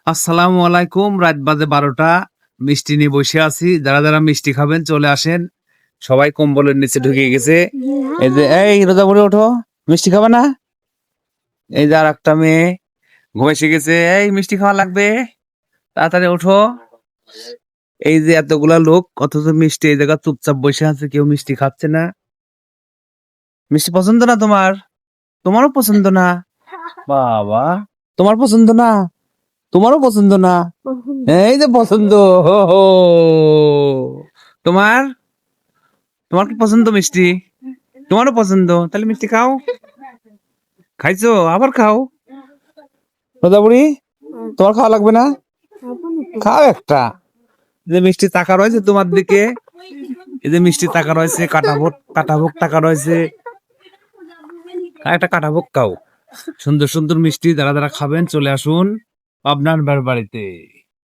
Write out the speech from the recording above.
আসসালামু আলাইকুম। রাত বাজে 12টা। মিষ্টি নিয়ে বসে আছি। যারা যারা মিষ্টি খাবেন চলে আসেন। সবাই কম্বলের নিচে ঢুকে গেছে। এই যে এই রোজাপুরে ওঠো, মিষ্টি খাবে না? এই যে আর একটা মেয়ে ঘুমাইছে গেছে। এই মিষ্টি খাওয়া লাগবে, তাড়াতাড়ি ওঠো। এই যে এতগুলা লোক, অথচ মিষ্টি এই জায়গা চুপচাপ বসে আছে, কেউ মিষ্টি খাচ্ছে না। মিষ্টি পছন্দ না তোমার? তোমারও পছন্দ না? বাবা, তোমার পছন্দ না? তোমারও পছন্দ না? এই যে পছন্দ। হো হো। তোমার তোমার কি পছন্দ মিষ্টি? তোমারও পছন্দ, তাহলে মিষ্টি খাও। খাইছো, আবার খাও। রোজাবুড়ি, তোমার খাওয়া লাগবে না? খাও একটা। এই যে মিষ্টি টাকা রয়েছে তোমার দিকে, এই যে মিষ্টি টাকা রয়েছে, কাটা ভোগ টাকা রয়েছে। একটা কাটা ভোগ খাও। সুন্দর সুন্দর মিষ্টি যারা যারা খাবেন চলে আসুন আপনার বাড়িতে।